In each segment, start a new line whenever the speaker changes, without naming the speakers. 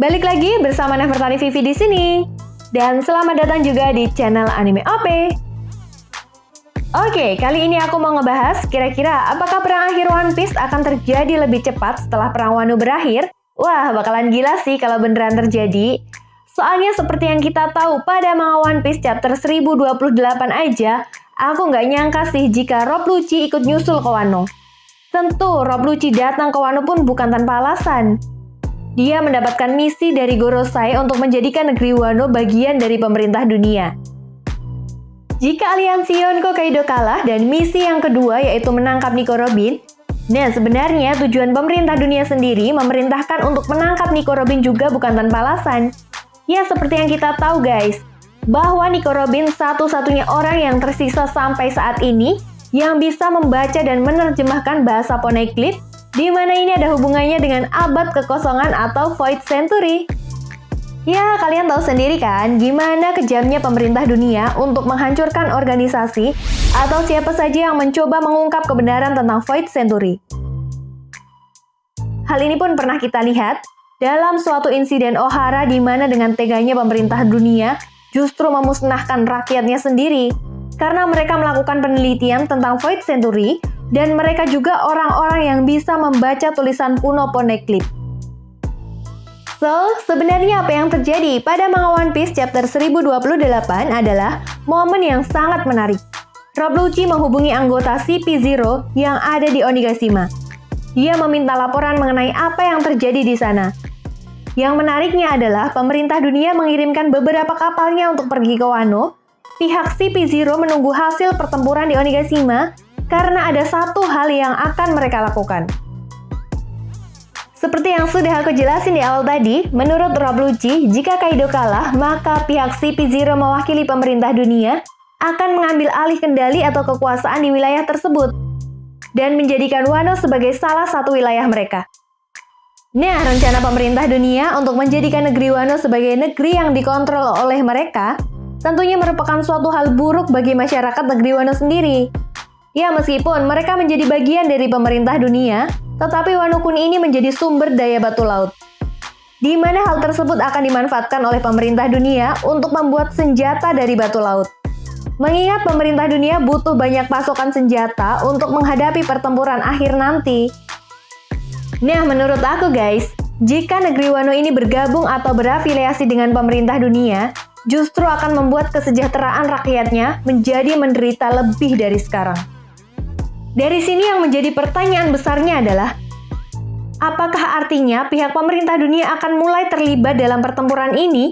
Balik lagi bersama Nefertari Vivi di sini. Dan selamat datang juga di channel Anime OP. Oke, kali ini aku mau ngebahas kira-kira apakah perang akhir One Piece akan terjadi lebih cepat setelah perang Wano berakhir? Wah, bakalan gila sih kalau beneran terjadi. Soalnya seperti yang kita tahu pada manga One Piece chapter 1028 aja, aku nggak nyangka sih jika Rob Lucci ikut nyusul ke Wano. Tentu, Rob Lucci datang ke Wano pun bukan tanpa alasan. Dia mendapatkan misi dari Gorosei untuk menjadikan negeri Wano bagian dari pemerintah dunia. Jika aliansi Yonko Kaido kalah dan misi yang kedua yaitu menangkap Nico Robin, nah sebenarnya tujuan pemerintah dunia sendiri memerintahkan untuk menangkap Nico Robin juga bukan tanpa alasan. Ya seperti yang kita tahu guys, bahwa Nico Robin satu-satunya orang yang tersisa sampai saat ini yang bisa membaca dan menerjemahkan bahasa Poneglyph, di mana ini ada hubungannya dengan abad kekosongan atau Void Century. Ya, kalian tahu sendiri kan gimana kejamnya pemerintah dunia untuk menghancurkan organisasi atau siapa saja yang mencoba mengungkap kebenaran tentang Void Century. Hal ini pun pernah kita lihat dalam suatu insiden Ohara di mana dengan teganya pemerintah dunia justru memusnahkan rakyatnya sendiri karena mereka melakukan penelitian tentang Void Century dan mereka juga orang-orang yang bisa membaca tulisan kuno Poneglyph. So, sebenarnya apa yang terjadi pada manga One Piece chapter 1028 adalah momen yang sangat menarik. Rob Lucci menghubungi anggota CP0 yang ada di Onigashima. Dia meminta laporan mengenai apa yang terjadi di sana. Yang menariknya adalah pemerintah dunia mengirimkan beberapa kapalnya untuk pergi ke Wano. Pihak CP0 menunggu hasil pertempuran di Onigashima karena ada satu hal yang akan mereka lakukan. Seperti yang sudah aku jelasin di awal tadi, menurut Rob Lucci, jika Kaido kalah, maka pihak CP0 mewakili pemerintah dunia akan mengambil alih kendali atau kekuasaan di wilayah tersebut dan menjadikan Wano sebagai salah satu wilayah mereka. Nah, rencana pemerintah dunia untuk menjadikan negeri Wano sebagai negeri yang dikontrol oleh mereka tentunya merupakan suatu hal buruk bagi masyarakat negeri Wano sendiri. Ya, meskipun mereka menjadi bagian dari pemerintah dunia, tetapi Wano Kuni ini menjadi sumber daya batu laut. Di mana hal tersebut akan dimanfaatkan oleh pemerintah dunia untuk membuat senjata dari batu laut. Mengingat pemerintah dunia butuh banyak pasokan senjata untuk menghadapi pertempuran akhir nanti. Nah, menurut aku guys, jika negeri Wano ini bergabung atau berafiliasi dengan pemerintah dunia, justru akan membuat kesejahteraan rakyatnya menjadi menderita lebih dari sekarang. Dari sini yang menjadi pertanyaan besarnya adalah, apakah artinya pihak pemerintah dunia akan mulai terlibat dalam pertempuran ini?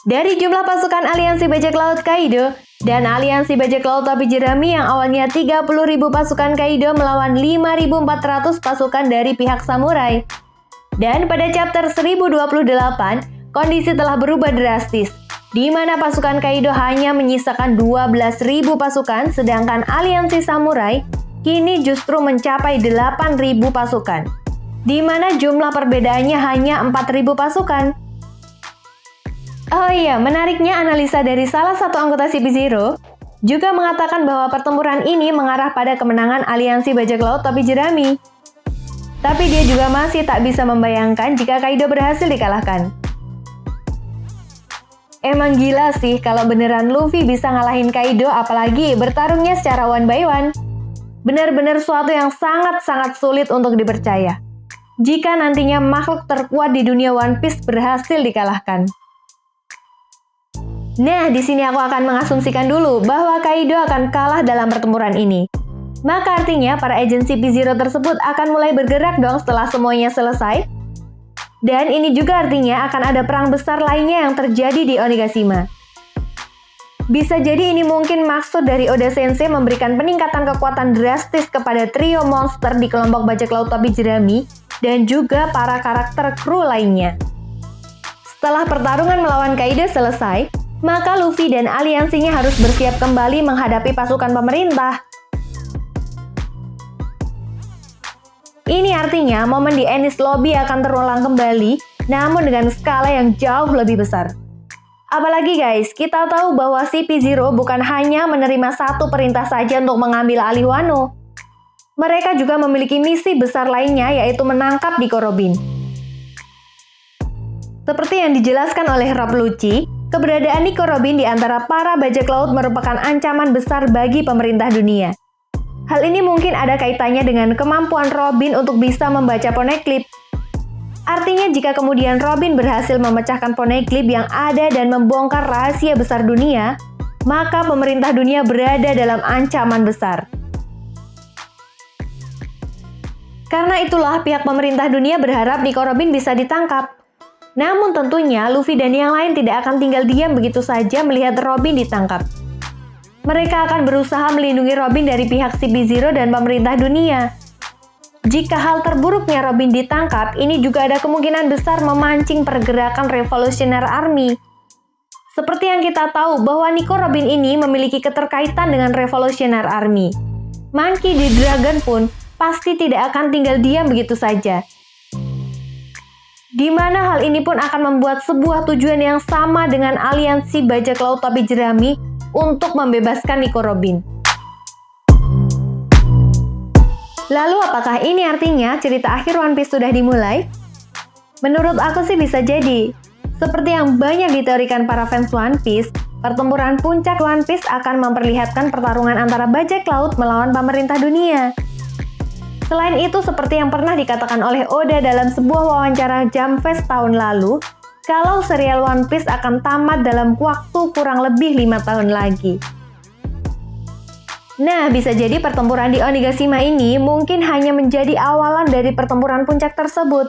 Dari jumlah pasukan aliansi bajak laut Kaido dan aliansi bajak laut topi jerami yang awalnya 30.000 pasukan Kaido melawan 5.400 pasukan dari pihak samurai. Dan pada chapter 1028, kondisi telah berubah drastis, di mana pasukan Kaido hanya menyisakan 12.000 pasukan, sedangkan aliansi samurai kini justru mencapai 8.000 pasukan, di mana jumlah perbedaannya hanya 4.000 pasukan. Oh iya, menariknya analisa dari salah satu anggota CP0 juga mengatakan bahwa pertempuran ini mengarah pada kemenangan aliansi bajak laut topi jerami. Tapi dia juga masih tak bisa membayangkan jika Kaido berhasil dikalahkan. Emang gila sih kalau beneran Luffy bisa ngalahin Kaido, apalagi bertarungnya secara one by one. Benar-benar suatu yang sangat-sangat sulit untuk dipercaya jika nantinya makhluk terkuat di dunia One Piece berhasil dikalahkan. Nah, di sini aku akan mengasumsikan dulu bahwa Kaido akan kalah dalam pertempuran ini. Maka artinya para agensi CP0 tersebut akan mulai bergerak dong setelah semuanya selesai. Dan ini juga artinya akan ada perang besar lainnya yang terjadi di Onigashima. Bisa jadi ini mungkin maksud dari Oda Sensei memberikan peningkatan kekuatan drastis kepada trio monster di kelompok bajak laut topi jerami dan juga para karakter kru lainnya. Setelah pertarungan melawan Kaido selesai, maka Luffy dan aliansinya harus bersiap kembali menghadapi pasukan pemerintah. Ini artinya momen di Enies Lobby akan terulang kembali, namun dengan skala yang jauh lebih besar. Apalagi guys, kita tahu bahwa CP0 bukan hanya menerima satu perintah saja untuk mengambil alih Wano. mereka juga memiliki misi besar lainnya, yaitu menangkap Nico Robin. Seperti yang dijelaskan oleh Rob Lucci, keberadaan Nico Robin di antara para bajak laut merupakan ancaman besar bagi pemerintah dunia. Hal ini mungkin ada kaitannya dengan kemampuan Robin untuk bisa membaca poneglyph. Artinya jika kemudian Robin berhasil memecahkan poneglyph yang ada dan membongkar rahasia besar dunia, maka pemerintah dunia berada dalam ancaman besar. Karena itulah pihak pemerintah dunia berharap Nico Robin bisa ditangkap. Namun tentunya Luffy dan yang lain tidak akan tinggal diam begitu saja melihat Robin ditangkap. Mereka akan berusaha melindungi Robin dari pihak CP0 dan pemerintah dunia. Jika hal terburuknya Robin ditangkap, ini juga ada kemungkinan besar memancing pergerakan Revolutionary Army. Seperti yang kita tahu bahwa Nico Robin ini memiliki keterkaitan dengan Revolutionary Army. Monkey D. Dragon pun pasti tidak akan tinggal diam begitu saja. Di mana hal ini pun akan membuat sebuah tujuan yang sama dengan aliansi bajak laut topi jerami untuk membebaskan Nico Robin. Lalu apakah ini artinya cerita akhir One Piece sudah dimulai? Menurut aku sih bisa jadi. Seperti yang banyak diteorikan para fans One Piece, pertempuran puncak One Piece akan memperlihatkan pertarungan antara bajak laut melawan pemerintah dunia. Selain itu, seperti yang pernah dikatakan oleh Oda dalam sebuah wawancara Jump Fest tahun lalu, kalau serial One Piece akan tamat dalam waktu kurang lebih 5 tahun lagi. Nah, bisa jadi pertempuran di Onigashima ini mungkin hanya menjadi awalan dari pertempuran puncak tersebut.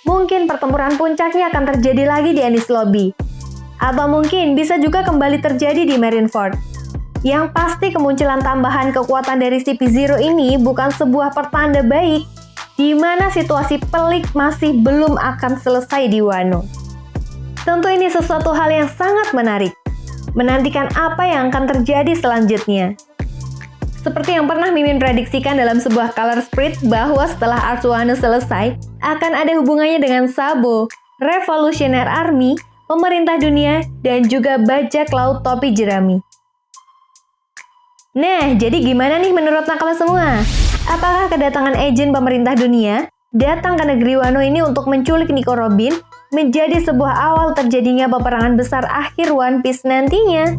Mungkin pertempuran puncaknya akan terjadi lagi di Enies Lobby. Atau mungkin bisa juga kembali terjadi di Marineford. Yang pasti kemunculan tambahan kekuatan dari CP0 ini bukan sebuah pertanda baik, di mana situasi pelik masih belum akan selesai di Wano. Tentu ini sesuatu hal yang sangat menarik. Menantikan apa yang akan terjadi selanjutnya. Seperti yang pernah Mimin prediksikan dalam sebuah color spread bahwa setelah Arc Wano selesai, akan ada hubungannya dengan Sabo, Revolutionary Army, pemerintah dunia, dan juga bajak laut topi jerami. Nah, jadi gimana nih menurut nakal semua? Apakah kedatangan agen pemerintah dunia datang ke negeri Wano ini untuk menculik Nico Robin menjadi sebuah awal terjadinya peperangan besar akhir One Piece nantinya?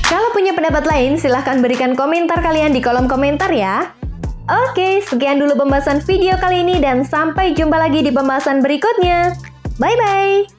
Kalau punya pendapat lain, silahkan berikan komentar kalian di kolom komentar ya. Oke, sekian dulu pembahasan video kali ini dan sampai jumpa lagi di pembahasan berikutnya. Bye-bye!